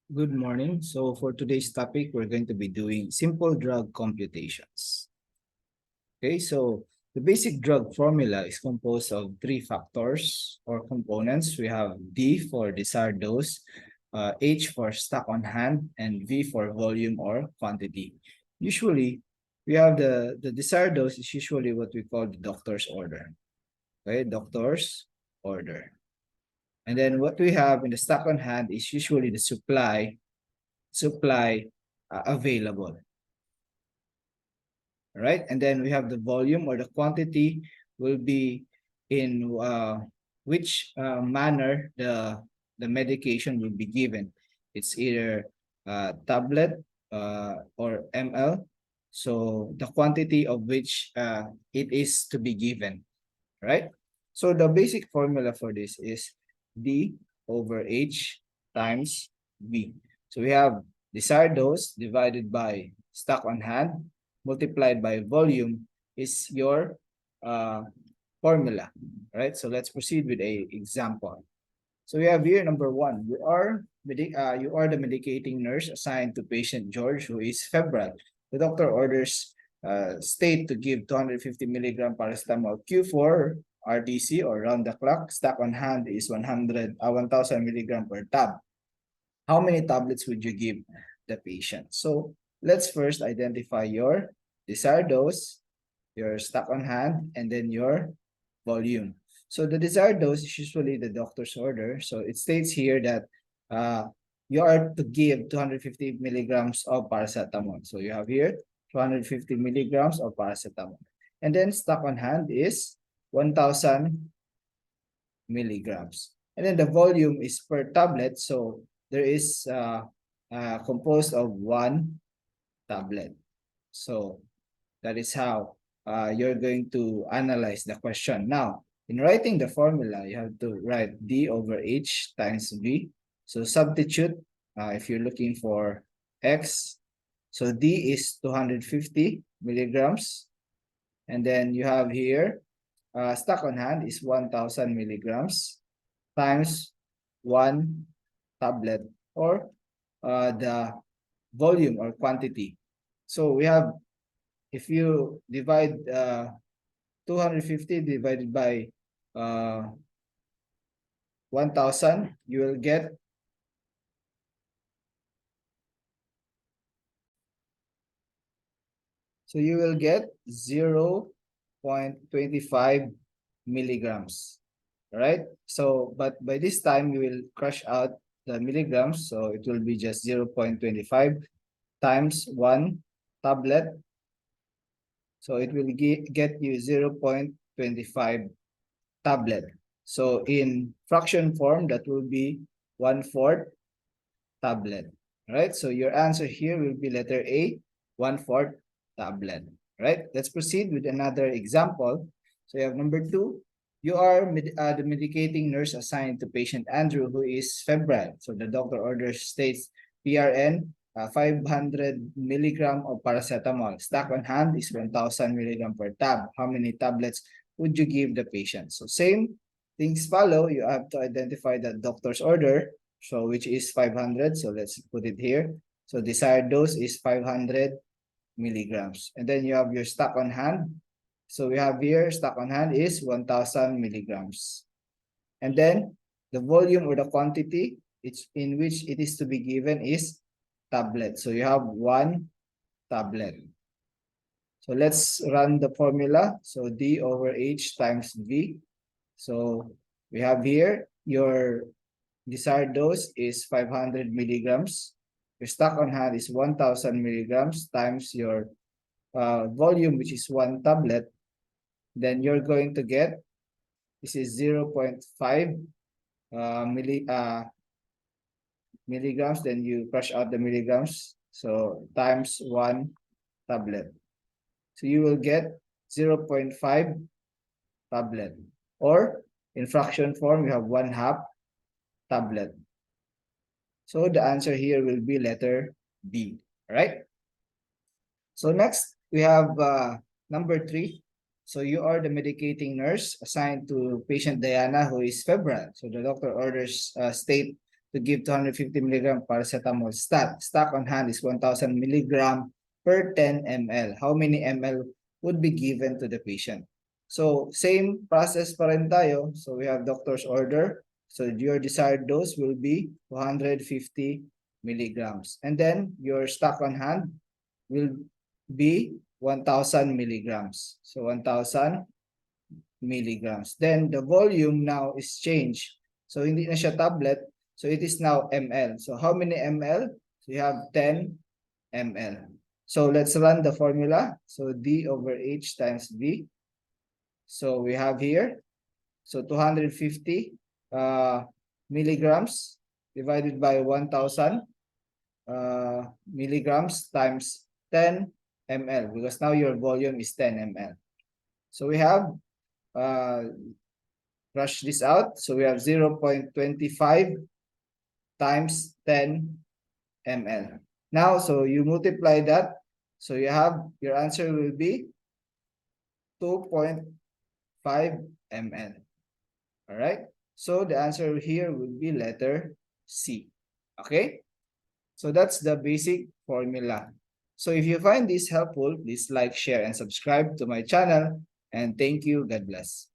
Good morning. So for today's topic, we're going to be doing simple drug computations. Okay, so the basic drug formula is composed of three factors or components. We have D for desired dose, H for stock on hand, and V for volume or quantity. Usually, we have the desired dose is usually what we call the doctor's order. Okay, doctor's order. And then what we have in the stock on hand is usually the supply available. Right? And then we have the volume or the quantity will be in which manner the medication will be given. It's either tablet or ml. So the quantity of which it is to be given, right? So the basic formula for this is D over H times V. So we have desired dose divided by stock on hand multiplied by volume is your formula, right? So let's proceed with a example. So we have here number one. You are the medicating nurse assigned to patient George who is febrile. The doctor orders state to give 250 milligram paracetamol Q4 RTC or round the clock. Stock on hand is 1,000 milligram per tab. How many tablets would you give the patient? So let's first identify your desired dose, your stock on hand, and then your volume. So the desired dose is usually the doctor's order. So it states here that you are to give 250 milligrams of paracetamol. So you have here 250 milligrams of paracetamol. And then stock on hand is 1,000 milligrams. And then the volume is per tablet. So there is composed of one tablet. So that is how you're going to analyze the question. Now, in writing the formula, you have to write D over H times V. So substitute if you're looking for X. So D is 250 milligrams. And then you have here, stock on hand is 1,000 milligrams times one tablet or the volume or quantity. So we have, if you divide 250 divided by 1,000, you will get so you will get 0.25 milligrams, right? So, but by this time you will crush out the milligrams, so it will be just 0.25 times one tablet. So it will get you 0.25 tablet. So in fraction form, that will be 1/4 tablet, right? So your answer here will be letter A, 1/4 tablet, right? Let's proceed with another example. So you have number two. You are the medicating nurse assigned to patient Andrew who is febrile. So the doctor orders states PRN 500 milligram of paracetamol. Stock on hand is 1,000 milligram per tab. How many tablets would you give the patient? So same things follow. You have to identify the doctor's order, so which is 500. So let's put it here. So desired dose is 500 milligrams. And then you have your stock on hand. So we have here stock on hand is 1,000 milligrams. And then the volume or the quantity it's in which it is to be given is tablet. So you have one tablet. So let's run the formula. So D over H times V. So we have here your desired dose is 500 milligrams. Your stock on hand is 1,000 milligrams times your volume, which is one tablet. Then you're going to get, this is 0.5 milligrams. Then you crush out the milligrams. So times one tablet. So you will get 0.5 tablet. Or in fraction form, you have 1/2 tablet. So the answer here will be letter B, right? So next, we have number three. So you are the medicating nurse assigned to patient Diana who is febrile. So the doctor orders state to give 250 milligram paracetamol. Stock on hand is 1,000 milligram per 10 ml. How many ml would be given to the patient? So same process pa rin tayo. So we have doctor's order. So your desired dose will be 250 milligrams. And then your stock on hand will be 1,000 milligrams. So 1,000 milligrams. Then the volume now is changed. So hindi na siya tablet. So it is now ml. So how many ml? So you have 10 ml. So let's run the formula. So D over H times V. So we have here, so 250 milligrams divided by 1,000 milligrams times 10 ml, because now your volume is 10 ml. So we have brush this out. So we have 0.25 times 10 ml. Now, so you multiply that. So you have, your answer will be 2.5 ml. All right. So the answer here will be letter C. Okay. So that's the basic formula. So if you find this helpful, please like, share, and subscribe to my channel. And thank you. God bless.